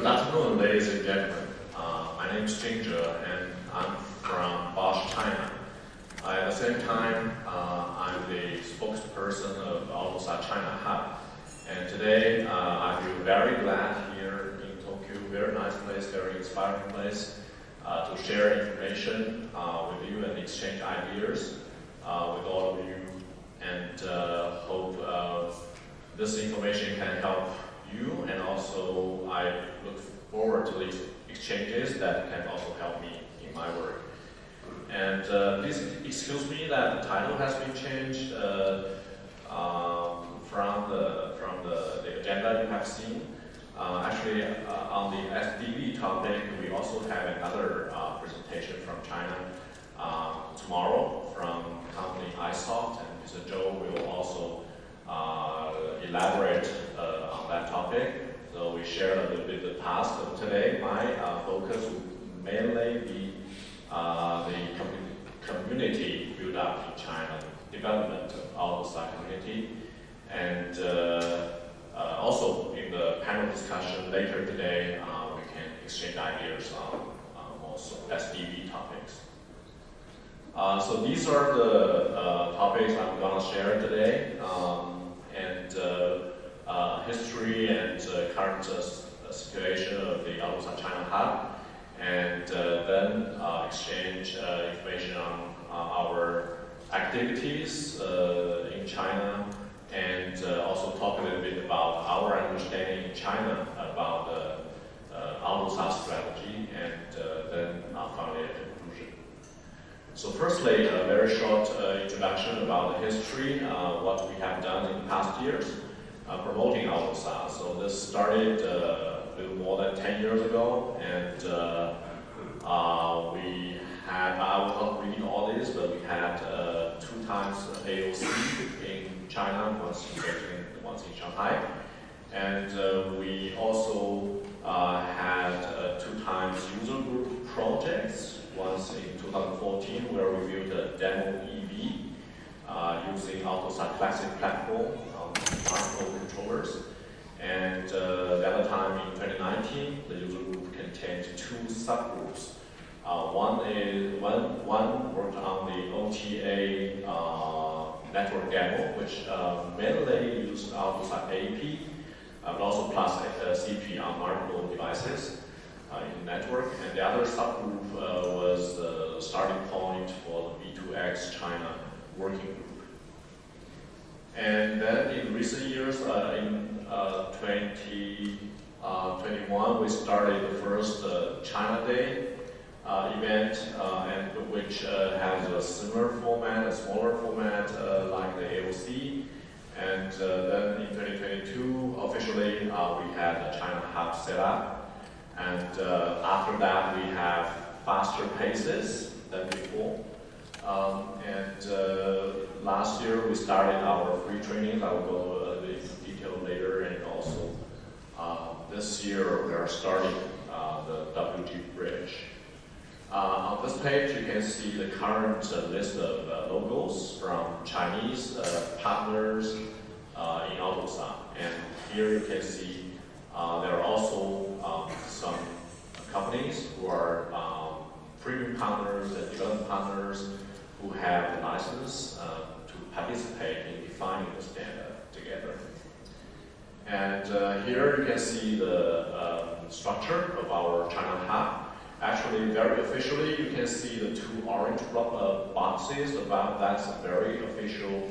Good afternoon, ladies and gentlemen. My name is Jinzhe, and I'm from Bosch, China. At the same time, I'm the spokesperson of AUTOSAR China Hub. And today, I feel very glad here in Tokyo, very nice place, very inspiring place, to share information with you and exchange ideas with all of you. And hope this information can help you, and also I look forward to these exchanges that can also help me in my work. And please excuse me that the title has been changed from the agenda you have seen. Actually, on the SDV topic, we also have another presentation from China tomorrow from company iSoft, and Mr. Zhou will also elaborate on that topic. So we shared a little bit the past, but today my focus will mainly be the community build up in China, development of AUTOSAR community, and also in the panel discussion later today, we can exchange ideas on also SDV topics. So these are the topics I'm going to share today, and history and current situation of the AUTOSAR China Hub, and then exchange information on our activities in China, and also talk a little bit about our understanding in China about the AUTOSAR strategy, and then finally a conclusion. So firstly, a very short introduction about the history, what we have done in the past years, promoting AUTOSAR. So this started a little more than 10 years ago, and we had, I will not read all this, but we had 2 times AOC in China, once in Beijing, once in Shanghai. And we also had 2 times user group projects, once in 2014 where we built a demo EV using AUTOSAR Classic platform on smartphone controllers. And the other time in 2019, the user group contained 2 subgroups. One worked on the OTA network demo, which mainly used AUTOSAR AP, but also plus CP on smartphone devices in the network. And the other subgroup was the starting point for the B2X China working group. And then in recent years, in 2021, we started the first China Day event, and which has a similar format, a smaller format like the AOC. And then in 2022, officially, we had a China Hub set up. And after that, we have faster paces than before. Last year, we started our free trainings. I will go into detail later. And also, this year, we are starting the WG Bridge. On this page, you can see the current list of logos from Chinese partners in AUTOSAR. And here you can see there are also some companies who are premium partners and development partners who have the license to participate in defining the standard together. And here you can see the structure of our China Hub. Actually, very officially, you can see the 2 orange boxes. That's a very official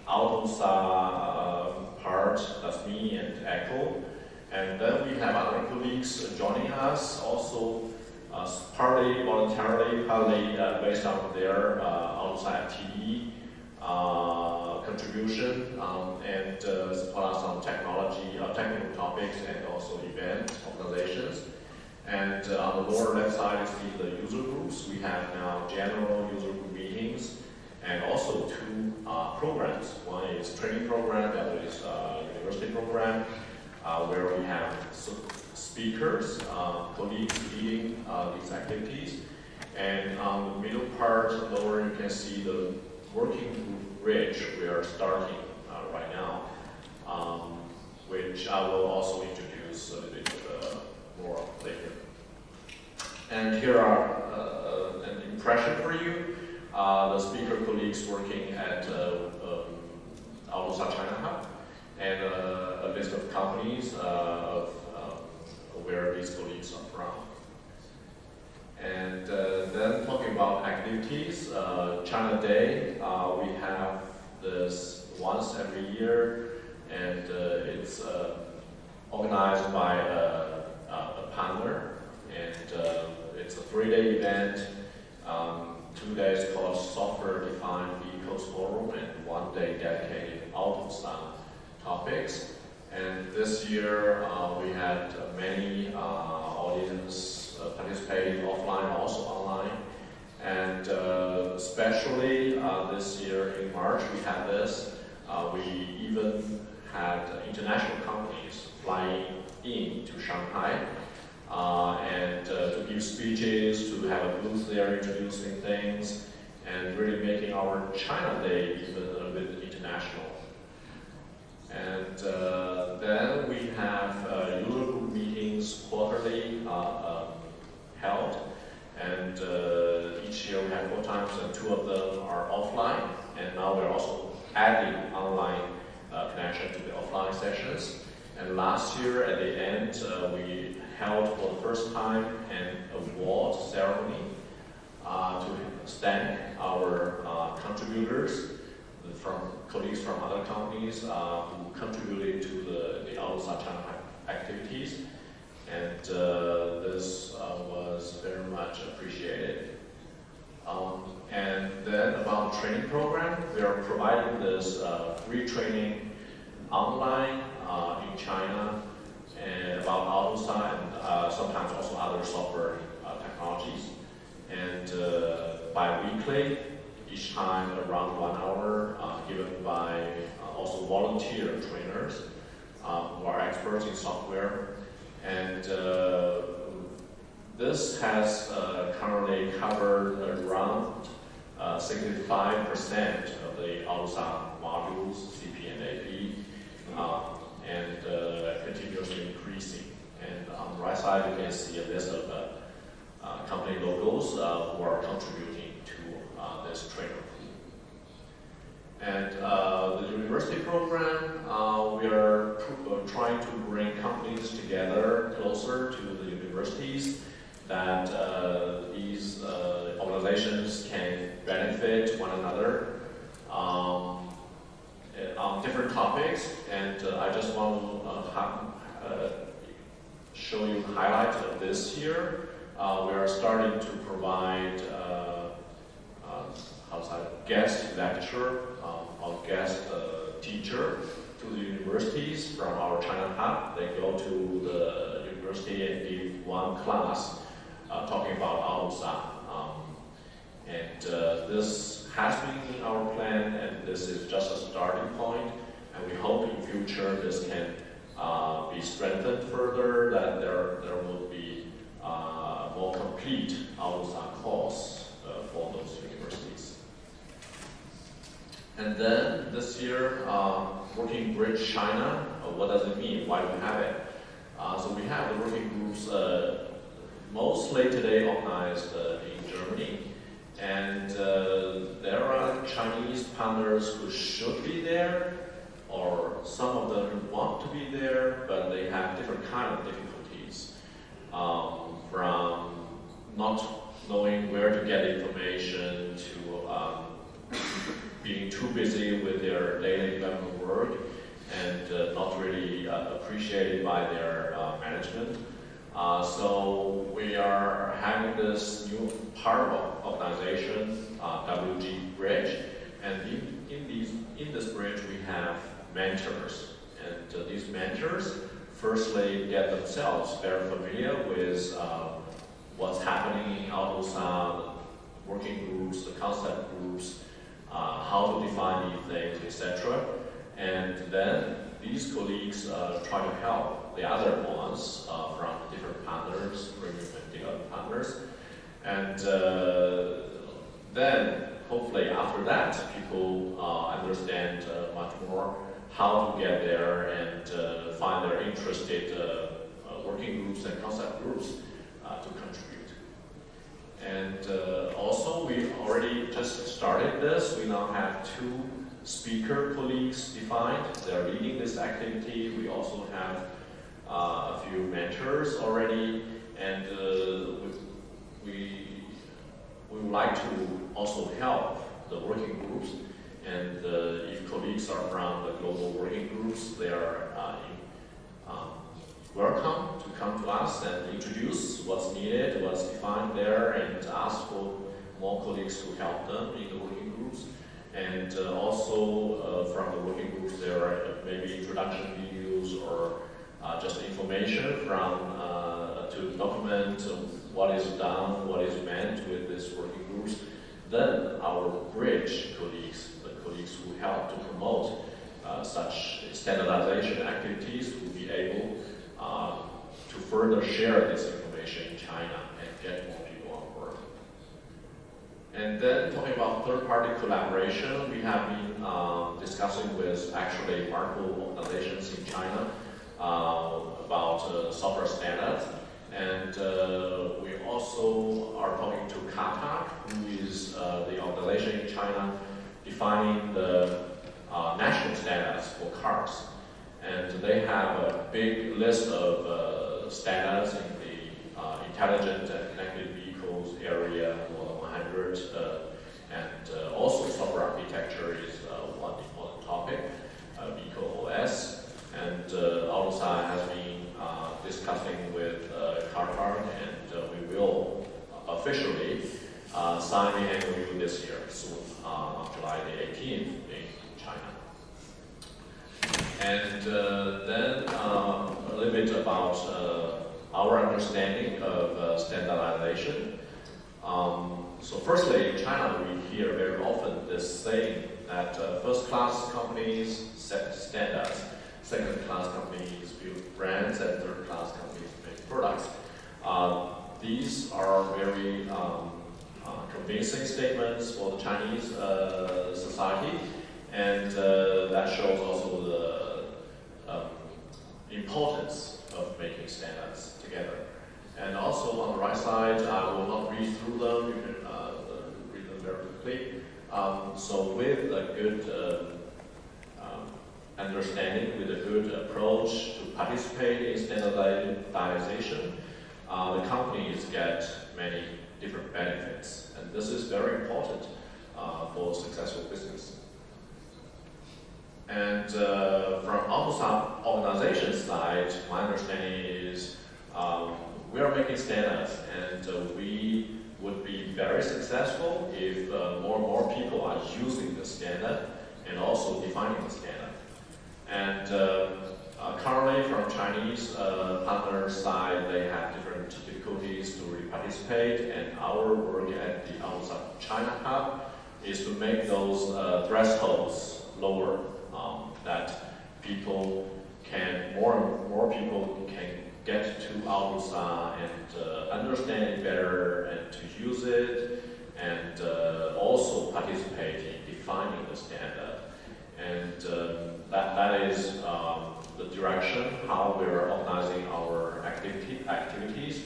AUTOSAR part. That's me and Echo. And then we have other colleagues joining us, also partly voluntarily, partly based on their AUTOSAR FTE contribution, and support us on technology, technical topics, and also event organizations. And on the lower left side, you see the user groups. We have now general user group meetings, and also 2 programs. One is training program, the other is university program, where we have speakers, colleagues leading these activities. And on the middle part, lower, you can see the working group bridge we are starting right now, which I will also introduce a little bit more here are an impression for you. The speaker colleagues working at AUTOSAR China Hub, and a list of companies of where these colleagues are from. And then talking about activities, China Day, we have this once every year, and it's organized by a partner, and it's a 3-day event. 2 days called Software Defined Vehicles Forum, and 1 day dedicated AUTOSAR topics. And this year we had many audience participating offline, also online. And especially this year in March we had this. We even had international companies flying in to Shanghai and to give speeches, to have a booth there introducing things, and really making our China Day even a little bit international. And then we have user group meetings quarterly held, and each year we have 4 times, and 2 of them are offline, and now we're also adding online connection to the offline sessions. And last year at the end, we held for the first time an award ceremony to thank our contributors, from colleagues from other companies who contributed to the AUTOSAR China activities. And this was very much appreciated. And then about the training program, we are providing this free training online in China, and about AUTOSAR and sometimes also other software technologies. And bi-weekly, each time around 1 hour, given by also volunteer trainers who are experts in software. And this has currently covered around 65% of the AUTOSAR modules, CP and AP, and continuously increasing. And on the right side, you can see a list of company logos who are contributing to this trainer pool. And the university program, we are trying to bring companies together closer to the universities, that these organizations can benefit one another on different topics. And I just want to show you highlights of this year. We are starting to provide guest lecture or guest teacher to the universities from our China Hub. They go to the university and give 1 class talking about AUTOSAR. And this has been in our plan, and this is just a starting point. And we hope in future this can be strengthened further, that there will be a more complete AUTOSAR course for those universities. And then this year, Working Bridge China, what does it mean? Why do we have it? So we have the working groups mostly today organized in Germany. And there are Chinese partners who should be there, or some of them want to be there, but they have different kind of difficulties. From not knowing where to get information to being too busy with their daily development work and not really appreciated by their management. So we are having this new part of organization, WG Bridge, and in this bridge we have mentors. And these mentors firstly get themselves very familiar with what's happening in AUTOSAR, working groups, the concept groups, how to define these things, etc. And then these colleagues try to help the other ones from different partners, premium and development partners. And then hopefully after that, people understand much more how to get there and find their interested working groups and concept groups to contribute. And also, we already just started this. We now have 2 speaker colleagues defined. They're leading this activity. We also have a few mentors already, and we would like to also help the working groups. And if colleagues are from the global working groups, they are welcome to come to us and introduce what's needed, what's defined there, and ask for more colleagues to help them in the working groups. And also from the working groups, there are maybe introduction videos or just information from to document what is done, what is meant with these working groups. Then our bridge colleagues, the colleagues who help to promote such standardization activities, will be able to further share this information in China and get more people on board. And then talking about third-party collaboration, we have been discussing with actually multiple organizations in China about software standards. And we also are talking to CATAC, who is the organization in China defining the national standards for cars. And they have a big list of standards in the intelligent and connected vehicles area, more than 100. And also software architecture is one important topic, vehicle OS. And AUTOSAR has been discussing with CATAC, and we will officially sign the MOU this year, soon, on July the 18th in China. And then a little bit about our understanding of standardization. So firstly, in China, we hear very often this saying that first-class companies set standards, second-class companies build brands, and third-class companies make products. These are very convincing statements for the Chinese society, and that shows also the importance of making standards together. And also on the right side, I will not read through them, you can read them very quickly. So with a good understanding, with a good approach to participate in standardization, the companies get many different benefits. And this is very important for successful business. And from AUTOSAR organization side, my understanding is we are making standards, and we would be very successful if more and more people are using the standard and also defining the standard. And currently, from Chinese partner side, they have different difficulties to really participate, and our work at the AUTOSAR China Hub is to make those thresholds lower, that people can, more people can get to AUTOSAR and understand it better and to use it, and also participate in defining the standard. And that is the direction how we're organizing our activities.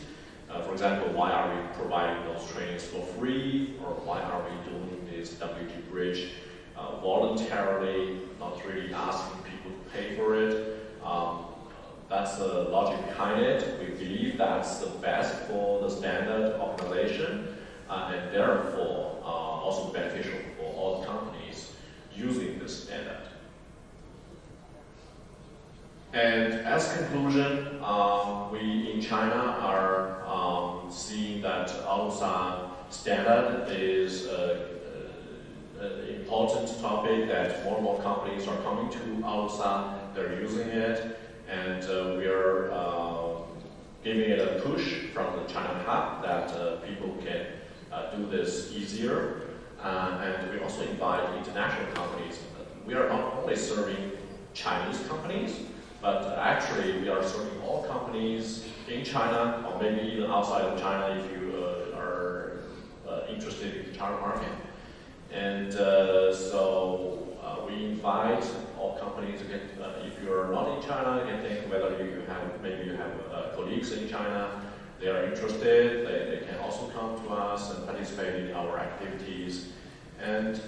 For example, why are we providing those trainings for free, or why are we doing this WT Bridge voluntarily, not really asking people to pay for it? That's the logic behind it. We believe that's the best for the standard organization, and therefore also beneficial for all the companies using this standard. And as conclusion, we in China are seeing that AUTOSAR standard is an important topic, that more and more companies are coming to AUTOSAR, they're using it, and we are giving it a push from the China Hub that people can do this easier. And we also invite international companies. We are not only serving Chinese companies, but actually we are serving all companies in China, or maybe even outside of China if you are interested in the China market. And so we invite all companies to get, if you're not in China, you can think whether you have, maybe you have colleagues in China, they are interested, they can also come to us and participate in our activities. And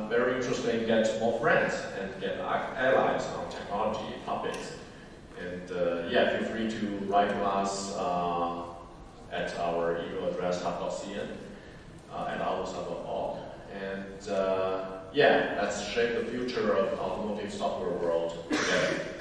very interesting, get more friends and get allies on technology topics. And yeah, feel free to write to us at our email address hub.cn at autosar.org. And yeah, let's shape the future of automotive software world together.